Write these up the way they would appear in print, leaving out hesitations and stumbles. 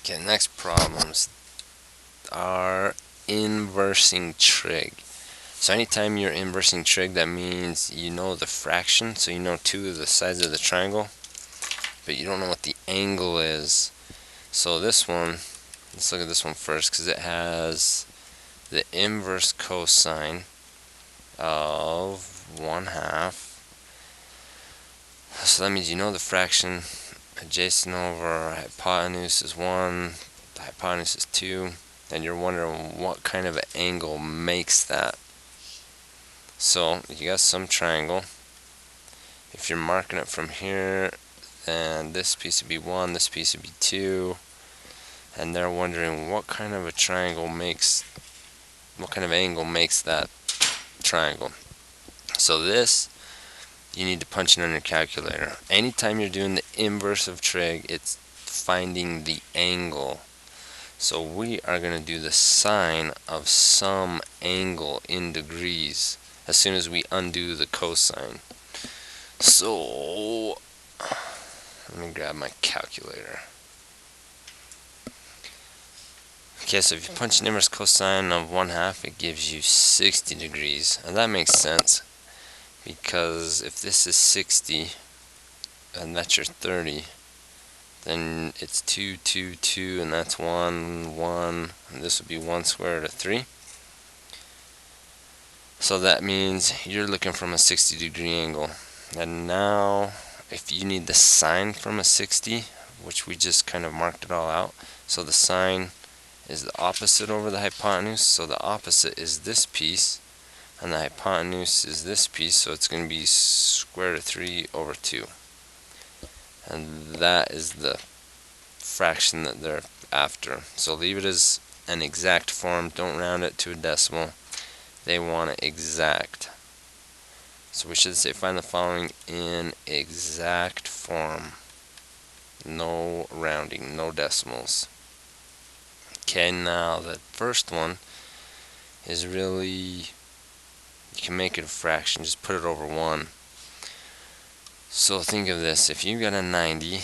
Okay, next problems are inversing trig. So anytime you're inversing trig, that means you know the fraction, so you know two of the sides of the triangle, but you don't know what the angle is. So this one, let's look at this one first, because it has the inverse cosine of 1/2. So that means you know the fraction. Adjacent over hypotenuse is 1, the hypotenuse is 2, and you're wondering what kind of an angle makes that. So you got some triangle. If you're marking it from here, then this piece would be 1, this piece would be 2, and they're wondering what kind of a triangle makes, what kind of angle makes that triangle. So this, you need to punch it in your calculator. Anytime you're doing the inverse of trig, it's finding the angle. So we are going to do the sine of some angle in degrees as soon as we undo the cosine. So let me grab my calculator. Okay, so if you punch an inverse cosine of 1/2, it gives you 60 degrees. And that makes sense, because if this is 60 and that's your 30, then it's 2, 2, 2, and that's 1, 1, and this would be 1 square root of 3. So that means you're looking from a 60-degree angle. And now, if you need the sine from a 60, which we just kind of marked it all out, so the sine is the opposite over the hypotenuse, so the opposite is this piece, and the hypotenuse is this piece, so it's going to be square root of 3 over 2. And that is the fraction that they're after. So leave it as an exact form, don't round it to a decimal. They want it exact. So we should say find the following in exact form. No rounding, no decimals. Okay, now the first one is really, you can make it a fraction, just put it over 1. So think of this, if you got a 90,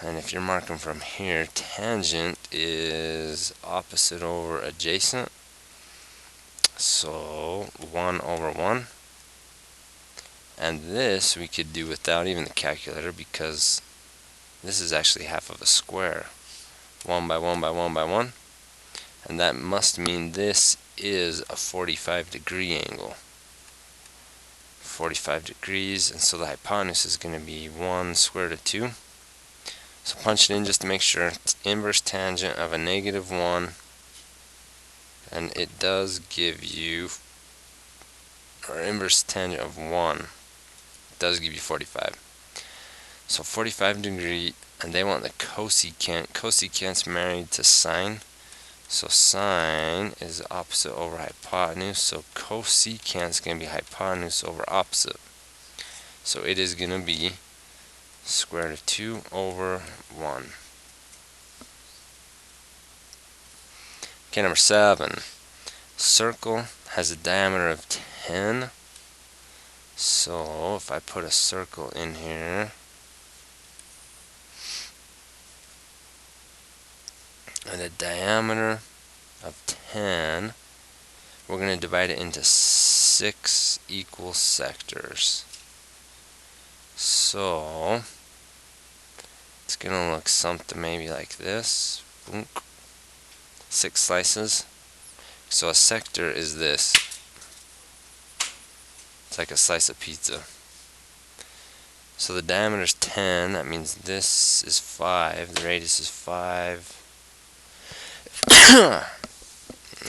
and if you're marking from here, tangent is opposite over adjacent, so 1 over 1. And this we could do without even the calculator, because this is actually half of a square. 1 by 1 by 1 by 1. And that must mean this is a 45-degree angle. 45 degrees, and so the hypotenuse is going to be 1 square root of 2. So punch it in just to make sure. It's inverse tangent of a -1, and it does give you, or inverse tangent of 1, it does give you 45. So 45 degree, and they want the cosecant. Cosecant's married to sine. So sine is opposite over hypotenuse, so cosecant is going to be hypotenuse over opposite. So it is going to be square root of 2 over 1. Okay, number 7. Circle has a diameter of 10. So if I put a circle in here, and a diameter of 10, we're going to divide it into 6 equal sectors. So it's going to look something maybe like this. 6 slices. So a sector is this. It's like a slice of pizza. So the diameter is 10. That means this is 5. The radius is 5.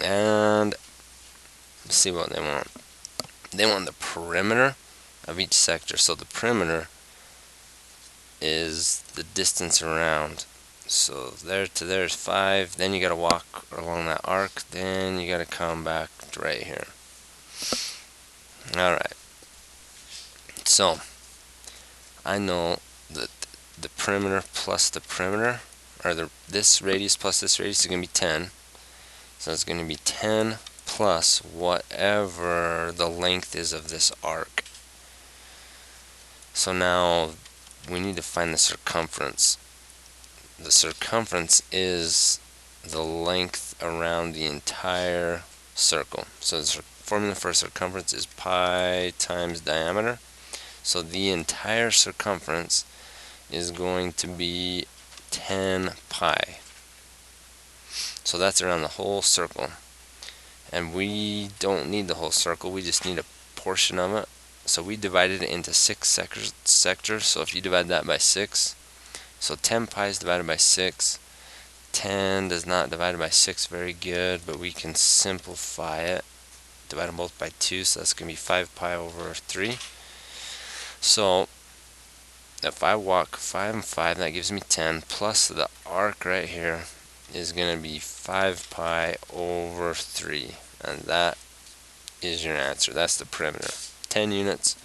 And let's see what they want. They want the perimeter of each sector. So the perimeter is the distance around. So there to there is 5. Then you got to walk along that arc. Then you got to come back to right here. Alright. So I know that the perimeter plus the perimeter, or this radius plus this radius, is going to be 10. So it's going to be 10 plus whatever the length is of this arc. So now we need to find the circumference. the circumference is the length around the entire circle. So the formula for circumference is pi times diameter. So the entire circumference is going to be 10 pi. So that's around the whole circle. And we don't need the whole circle, we just need a portion of it. So we divided it into 6 sectors. So if you divide that by 6, so 10 pi is divided by 6. 10 does not divide by 6 very good, but we can simplify it. Divide them both by 2, so that's going to be 5 pi over 3. So if I walk 5 and 5, that gives me 10, plus the arc right here is going to be 5 pi over 3. And that is your answer. That's the perimeter. 10 units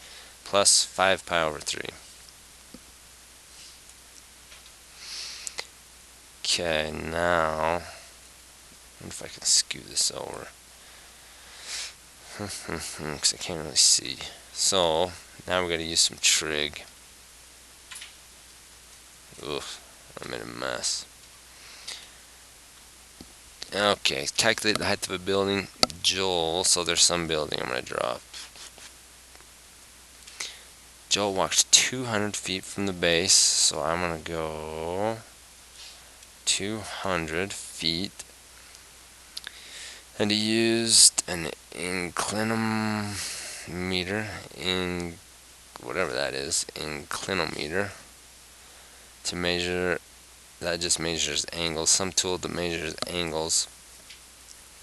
plus 5 pi over 3. Okay, now, I wonder if I can scoot this over. Because I can't really see. So, now we're going to use some trig. Oof, I made a mess. Okay, calculate the height of a building. Joel, so there's some building I'm going to draw. Joel walked 200 feet from the base, so I'm going to go 200 feet. And he used an inclinometer, whatever that is, inclinometer, to measure. That just measures angles. Some tool that measures angles.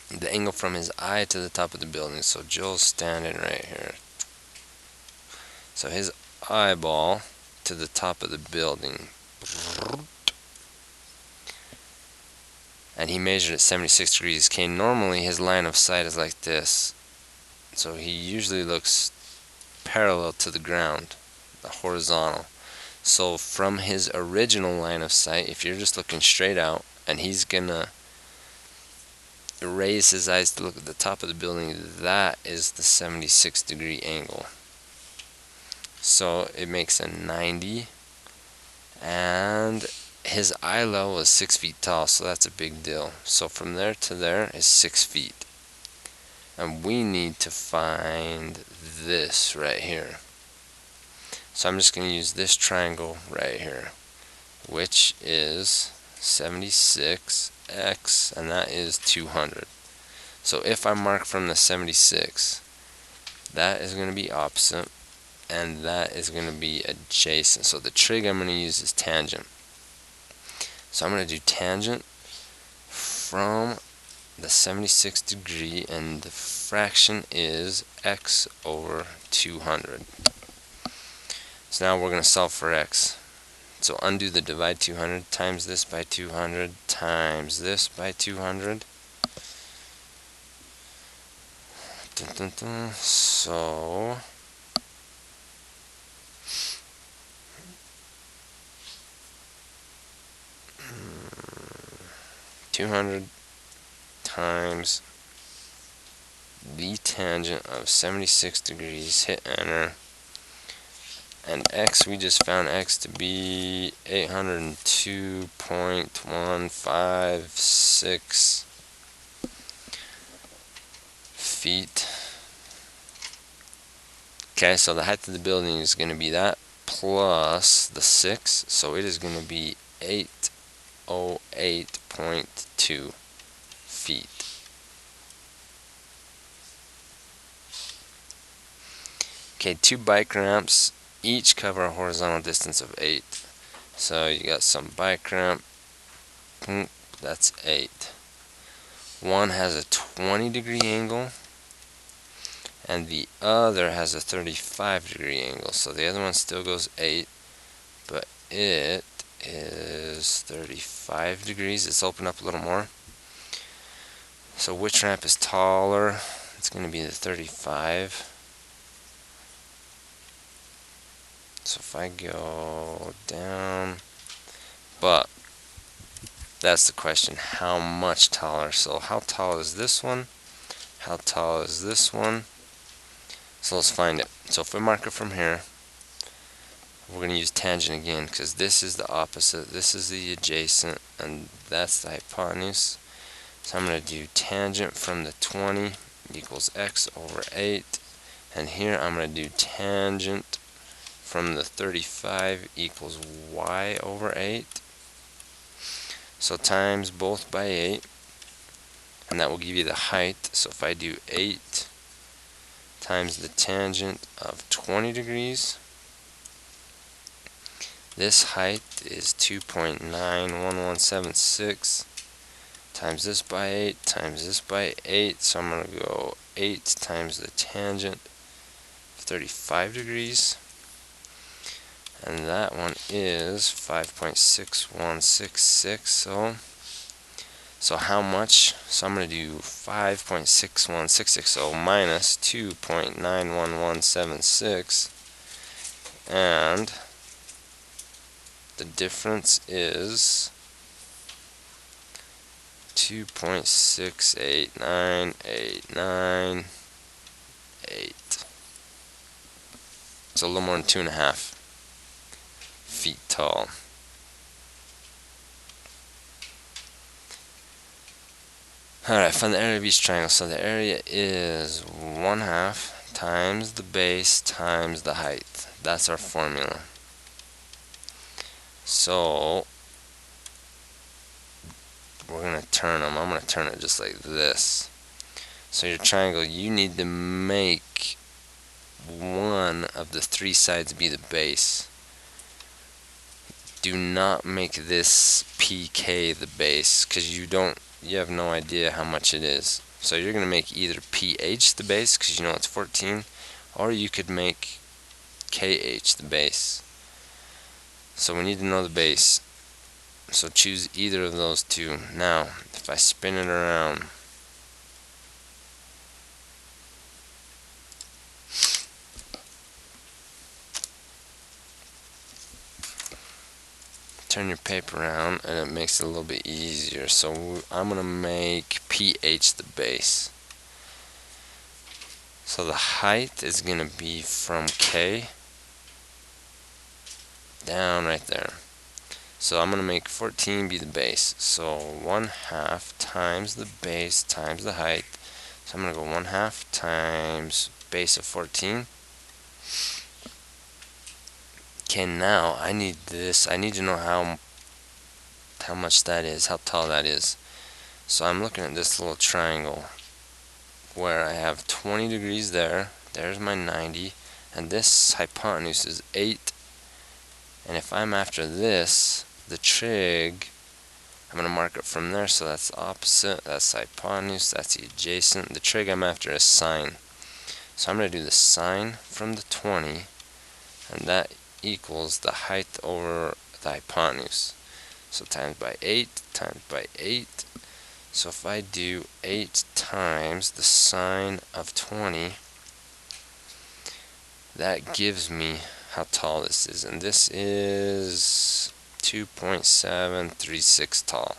The angle from his eye to the top of the building. So Joel's standing right here. So his eyeball to the top of the building. And he measured at 76 degrees. Okay, normally his line of sight is like this. So he usually looks parallel to the ground, the horizontal. So from his original line of sight, if you're just looking straight out, and he's gonna raise his eyes to look at the top of the building, that is the 76 degree angle. So it makes a 90, and his eye level is 6 feet tall, so that's a big deal. So from there to there is 6 feet. And we need to find this right here. So I'm just going to use this triangle right here, which is 76x, and that is 200. So if I mark from the 76, that is going to be opposite, and that is going to be adjacent. So the trig I'm going to use is tangent. So I'm going to do tangent from the 76 degree, and the fraction is x over 200. So now we're going to solve for x. So undo the divide 200, times this by 200, times this by 200. So 200 times the tangent of 76 degrees, hit enter, and x, we just found x to be 802.156 feet. Okay, so the height of the building is going to be that plus the 6, so it is going to be 808.2 feet. Okay, 2 bike ramps each cover a horizontal distance of 8. So you got some bike ramp, that's 8. One has a 20 degree angle, and the other has a 35 degree angle. So the other one still goes 8, but it is 35 degrees. It's opened up a little more. So which ramp is taller? It's going to be the 35. So if I go down, but that's the question, how much taller? So how tall is this one? How tall is this one? So let's find it. So if we mark it from here, we're going to use tangent again, because this is the opposite, this is the adjacent, and that's the hypotenuse. So I'm going to do tangent from the 20 equals x over 8, and here I'm going to do tangent from the 35 equals y over 8. So times both by 8, and that will give you the height. So if I do 8 times the tangent of 20 degrees, this height is 2.91176 times this by 8 times this by 8. So I'm going to go 8 times the tangent of 35 degrees, and that one is 5.6166. So how much? So I'm going to do 5.6166, so minus 2.91176, and the difference is 2.689898. So a little more than 2.5 feet tall. Alright, find the area of each triangle. So the area is 1/2 times the base times the height. That's our formula. So we're going to turn them. I'm going to turn it just like this. So your triangle, you need to make one of the 3 sides be the base. Do not make this PK the base, because you have no idea how much it is. So you're going to make either PH the base, because you know it's 14, or you could make KH the base. So we need to know the base. So choose either of those two. Now, if I spin it around, turn your paper around, and it makes it a little bit easier. So I'm going to make PH the base. So the height is going to be from K down right there. So I'm going to make 14 be the base. So 1/2 times the base times the height. So I'm going to go 1/2 times base of 14. Okay, now I need this. I need to know how much that is, how tall that is. So I'm looking at this little triangle where I have 20 degrees there. There's my 90, and this hypotenuse is 8. And if I'm after this, the trig, I'm going to mark it from there. So that's the opposite, that's the hypotenuse, that's the adjacent. The trig I'm after is sine. So I'm going to do the sine from the 20, and that equals the height over the hypotenuse. So times by 8 times by 8. So if I do 8 times the sine of 20, that gives me how tall this is. And this is 2.736 tall.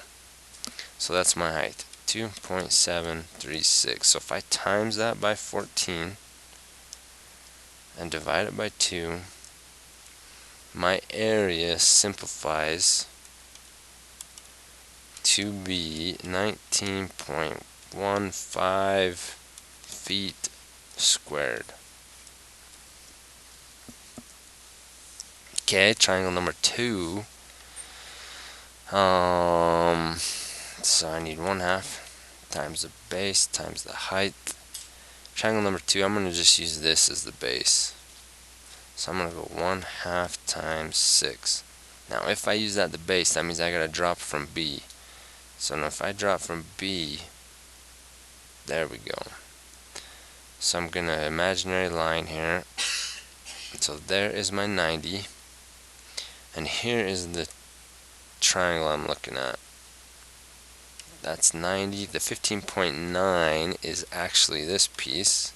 So that's my height, 2.736. So if I times that by 14 and divide it by 2, my area simplifies to be 19.15 feet squared. Okay, triangle number 2. So I need 1/2 times the base times the height. Triangle number 2, I'm going to just use this as the base. So I'm going to go 1/2 times 6. Now if I use that the base, that means I got to drop from B. So now if I drop from B, there we go. So I'm going to imaginary line here. So there is my 90. And here is the triangle I'm looking at. That's 90. The 15.9 is actually this piece.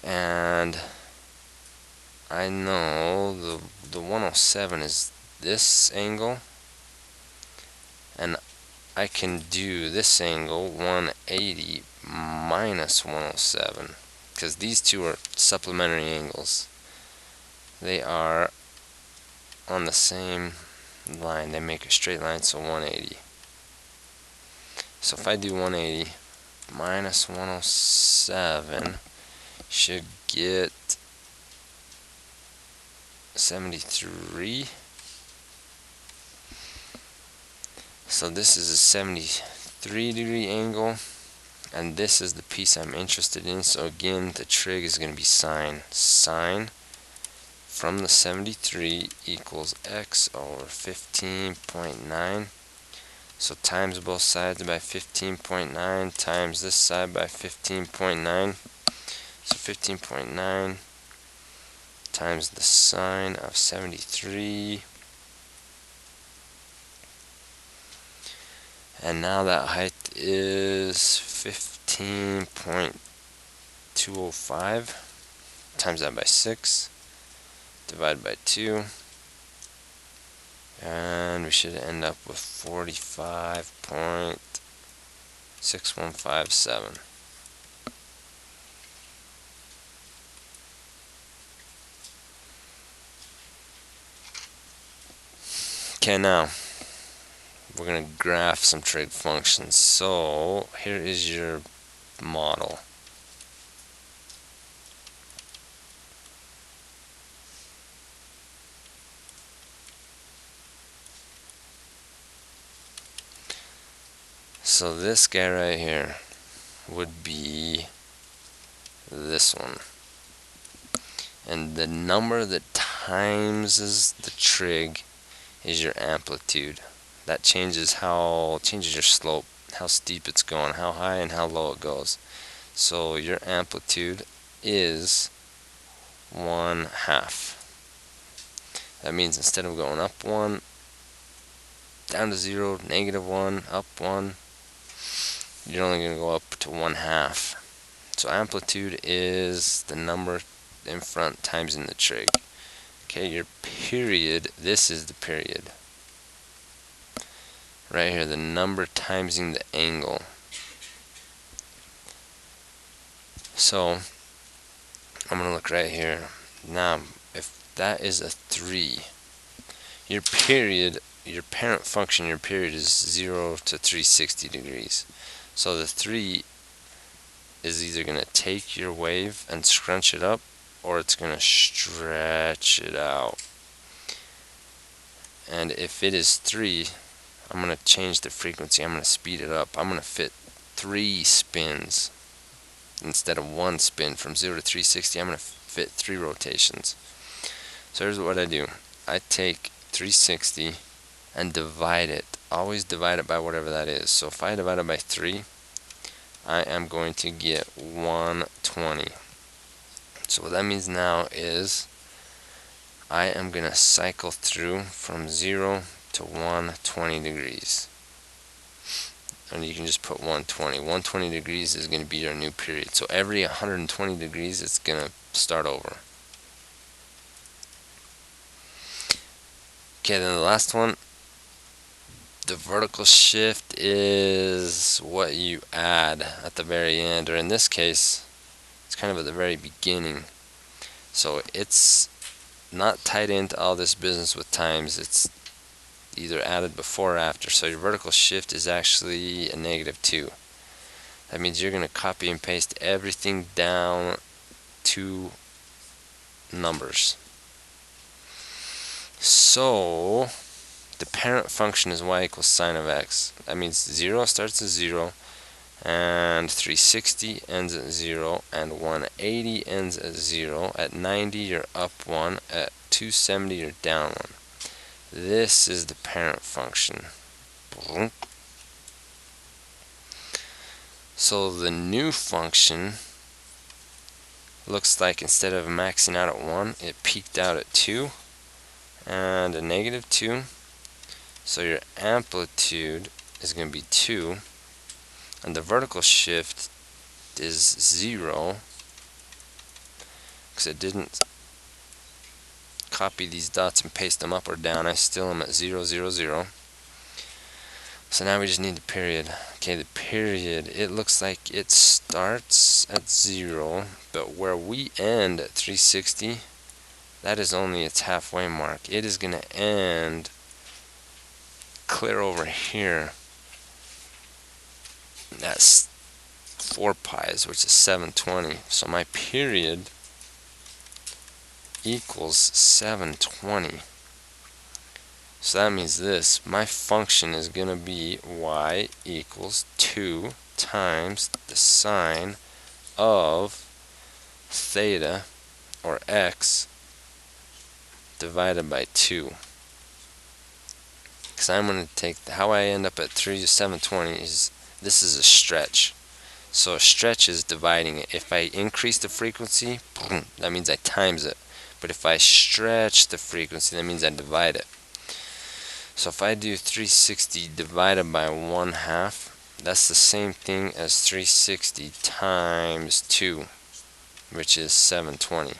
And I know the 107 is this angle. And I can do this angle 180 minus 107, because these two are supplementary angles. they are on the same line. They make a straight line, so 180. So if I do 180 minus 107, should get 73. So this is a 73-degree angle, and this is the piece I'm interested in. So again, the trig is going to be sine. Sine from the 73 equals x over 15.9. So times both sides by 15.9 times this side by 15.9. So 15.9 times the sine of 73. And now that height is 15.205. Times that by 6. Divide by 2. And we should end up with 45.6157. Okay, now we're going to graph some trig functions. So here is your model. So this guy right here would be this one. And the number that times the trig is your amplitude. That changes your slope, how steep it's going, how high and how low it goes. So your amplitude is 1/2. That means instead of going up 1, down to 0, -1, up 1, you're only going to go up to 1/2. So amplitude is the number in front times in the trig. Okay, your period, this is the period. Right here, the number timesing the angle. So I'm going to look right here. Now, if that is a 3, your period, your parent function, your period is 0 to 360 degrees. So the 3 is either going to take your wave and scrunch it up, or it's going to stretch it out. And if it is 3, I'm going to change the frequency. I'm going to speed it up. I'm going to fit 3 spins instead of 1 spin. From 0 to 360, I'm going to fit 3 rotations. So here's what I do. I take 360 and divide it. Always divide it by whatever that is. So if I divide it by 3, I am going to get 120. So what that means now is I am going to cycle through from 0 to 120 degrees. And you can just put 120. 120 degrees is going to be your new period. So every 120 degrees, it's going to start over. Okay, then the last one, the vertical shift is what you add at the very end, or in this case, it's kind of at the very beginning. So it's not tied into all this business with times. It's either added before or after. So your vertical shift is actually a -2. That means you're going to copy and paste everything down 2 numbers. So the parent function is y equals sine of x. That means 0 starts at 0, and 360 ends at 0, and 180 ends at 0. At 90, you're up 1. At 270, you're down 1. This is the parent function. So the new function looks like instead of maxing out at 1, it peaked out at 2 and a -2. So your amplitude is going to be 2, and the vertical shift is 0 because it didn't copy these dots and paste them up or down. I still am at 0, 0, 0. So now we just need the period. Okay, the period, it looks like it starts at 0, but where we end at 360, that is only its halfway mark. It is going to end clear over here. That's 4 pi's, which is 720. So my period equals 720. So that means this, my function is going to be y equals 2 times the sine of theta, or x, divided by 2. Because I'm going to take, how I end up at 720 is, this is a stretch. So a stretch is dividing it. If I increase the frequency, boom, that means I times it. But if I stretch the frequency, that means I divide it. So if I do 360 divided by 1/2, that's the same thing as 360 times 2, which is 720.